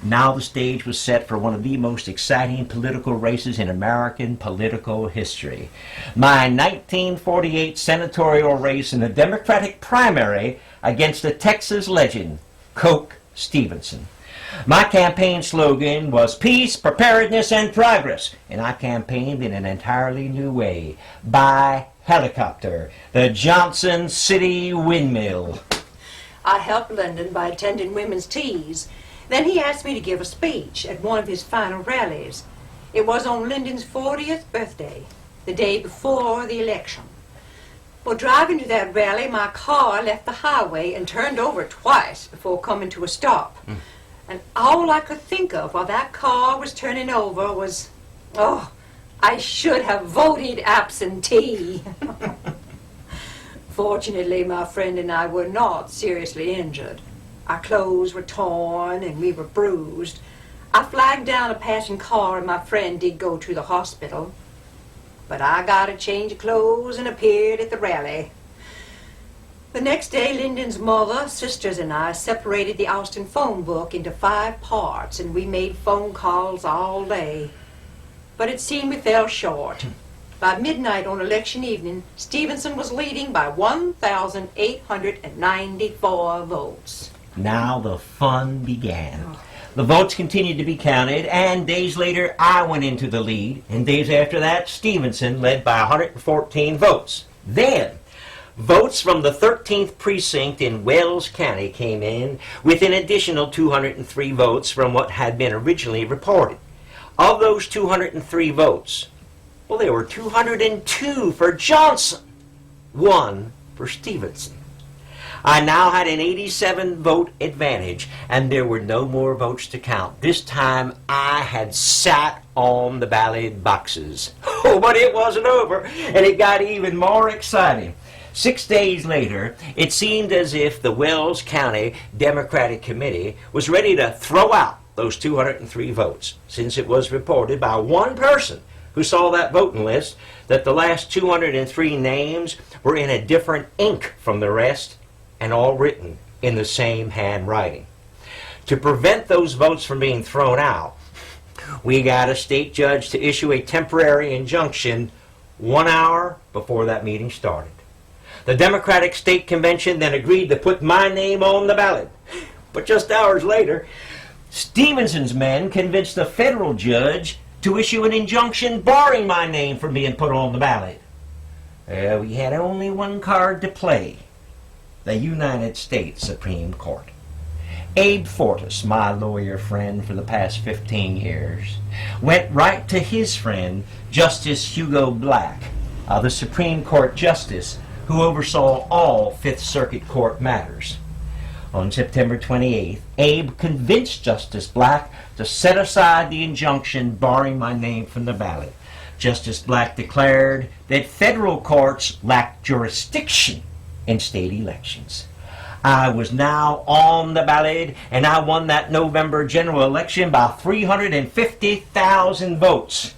Now the stage was set for one of the most exciting political races in American political history. My 1948 senatorial race in the Democratic primary against the Texas legend, Coke Stevenson. My campaign slogan was peace, preparedness, and progress, and I campaigned in an entirely new way, by helicopter, the Johnson City Windmill. I helped Lyndon by attending women's teas. Then he asked me to give a speech at one of his final rallies. It was on Lyndon's 40th birthday, the day before the election. Well, driving to that rally, my car left the highway and turned over twice before coming to a stop. And all I could think of while that car was turning over was, oh, I should have voted absentee. Fortunately, my friend and I were not seriously injured. Our clothes were torn and we were bruised. I flagged down a passing car and my friend did go to the hospital. But I got a change of clothes and appeared at the rally. The next day, Lyndon's mother, sisters, and I separated the Austin phone book into 5 parts, and we made phone calls all day. But it seemed we fell short. By midnight on election evening, Stevenson was leading by 1,894 votes. Now the fun began. The votes continued to be counted, and days later I went into the lead, and days after that Stevenson led by 114 votes. Then, votes from the 13th precinct in Wells County came in with an additional 203 votes from what had been originally reported. Of those 203 votes, well, there were 202 for Johnson, 1 for Stevenson. I now had an 87 vote advantage, and there were no more votes to count. This time I had sat on the ballot boxes. Oh, but it wasn't over, and it got even more exciting. 6 days later, it seemed as if the Wells County Democratic Committee was ready to throw out those 203 votes, since it was reported by one person who saw that voting list that the last 203 names were in a different ink from the rest, and all written in the same handwriting. To prevent those votes from being thrown out, we got a state judge to issue a temporary injunction 1 hour before that meeting started. The Democratic State Convention then agreed to put my name on the ballot. But just hours later, Stevenson's men convinced the federal judge to issue an injunction barring my name from being put on the ballot. We had only one card to play: the United States Supreme Court. Abe Fortas, my lawyer friend for the past 15 years, went right to his friend, Justice Hugo Black, the Supreme Court Justice who oversaw all Fifth Circuit Court matters. On September 28th, Abe convinced Justice Black to set aside the injunction barring my name from the ballot. Justice Black declared that federal courts lacked jurisdiction in state elections. I was now on the ballot, and I won that November general election by 350,000 votes.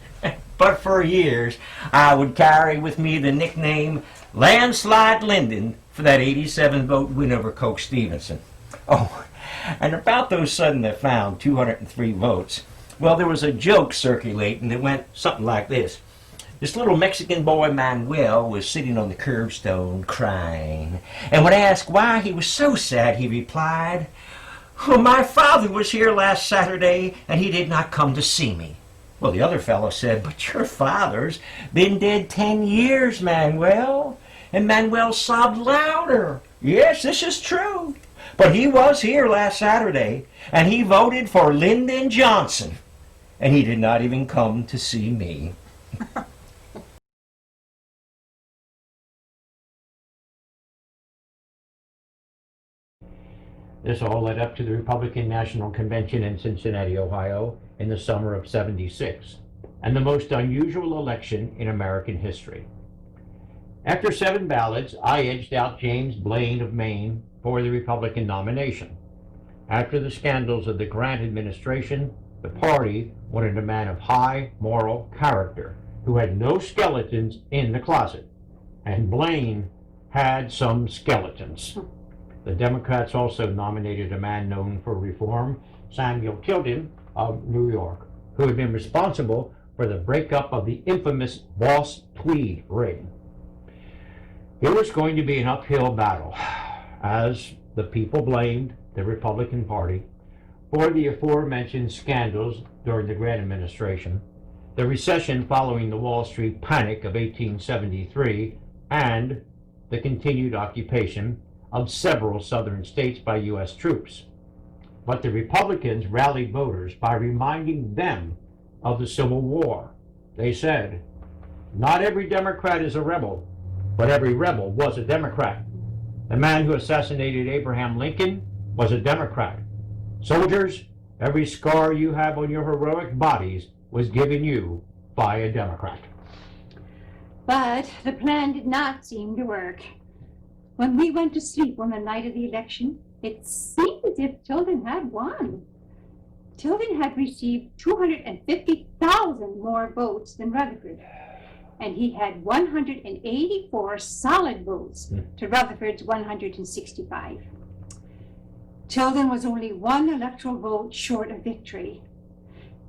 But for years, I would carry with me the nickname Landslide Lyndon for that 87 vote win over Coke Stevenson. Oh, and about those sudden that found 203 votes, well, there was a joke circulating that went something like this. This little Mexican boy, Manuel, was sitting on the curbstone crying. And when asked why he was so sad, he replied, "Oh, my father was here last Saturday, and he did not come to see me." Well, the other fellow said, "But your father's been dead 10 years, Manuel." And Manuel sobbed louder. "Yes, this is true. But he was here last Saturday, and he voted for Lyndon Johnson. And he did not even come to see me." This all led up to the Republican National Convention in Cincinnati, Ohio, in the summer of '76, and the most unusual election in American history. After 7 ballots, I edged out James Blaine of Maine for the Republican nomination. After the scandals of the Grant administration, the party wanted a man of high moral character who had no skeletons in the closet, and Blaine had some skeletons. The Democrats also nominated a man known for reform, Samuel Tilden of New York, who had been responsible for the breakup of the infamous Boss Tweed ring. It was going to be an uphill battle, as the people blamed the Republican Party for the aforementioned scandals during the Grant administration, the recession following the Wall Street panic of 1873, and the continued occupation of several southern states by U.S. troops. But the Republicans rallied voters by reminding them of the Civil War. They said, "Not every Democrat is a rebel, but every rebel was a Democrat. The man who assassinated Abraham Lincoln was a Democrat. Soldiers, every scar you have on your heroic bodies was given you by a Democrat." But the plan did not seem to work. When we went to sleep on the night of the election, it seemed as if Tilden had won. Tilden had received 250,000 more votes than Rutherford, and he had 184 solid votes to Rutherford's 165. Tilden was only one electoral vote short of victory.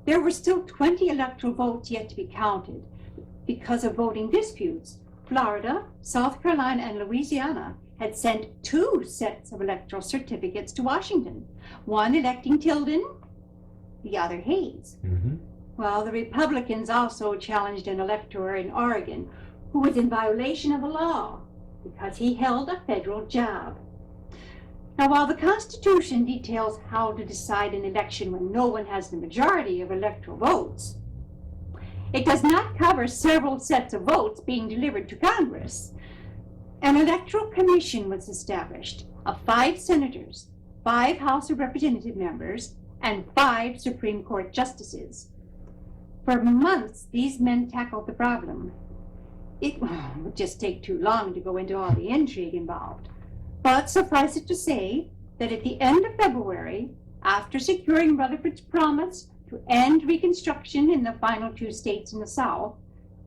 There were still 20 electoral votes yet to be counted. Because of voting disputes, Florida, South Carolina, and Louisiana had sent 2 sets of electoral certificates to Washington, one electing Tilden, the other Hayes. Well, the Republicans also challenged an elector in Oregon who was in violation of the law because he held a federal job. Now, while the Constitution details how to decide an election when no one has the majority of electoral votes, it does not cover several sets of votes being delivered to Congress. An electoral commission was established of 5 senators, 5 House of Representative members, and 5 Supreme Court justices. For months, these men tackled the problem. It would just take too long to go into all the intrigue involved. But suffice it to say that at the end of February, after securing Rutherford's promise to end Reconstruction in the final 2 states in the South,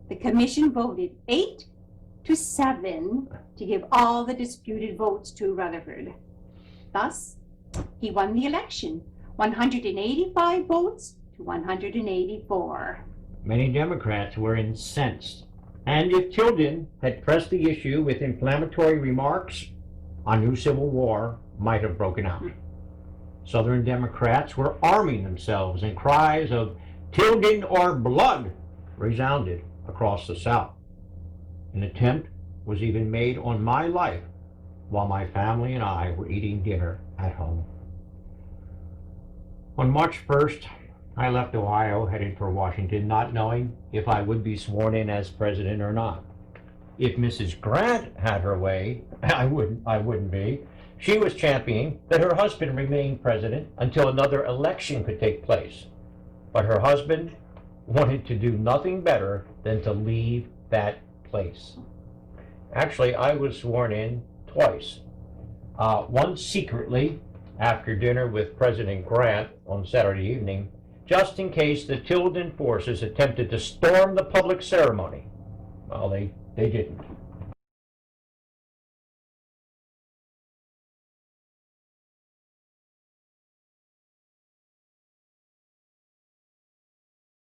the commission voted 8-7 to give all the disputed votes to Rutherford. Thus, he won the election, 185 votes to 184. Many Democrats were incensed, and if Tilden had pressed the issue with inflammatory remarks, a new civil war might have broken out. Southern Democrats were arming themselves, and cries of "Tilden or blood" resounded across the South. An attempt was even made on my life while my family and I were eating dinner at home. On March 1st, I left Ohio headed for Washington, not knowing if I would be sworn in as president or not. If Mrs. Grant had her way, I wouldn't be. She was championing that her husband remain president until another election could take place. But her husband wanted to do nothing better than to leave that place. Actually, I was sworn in twice. Once secretly after dinner with President Grant on Saturday evening, just in case the Tilden forces attempted to storm the public ceremony. Well, they didn't.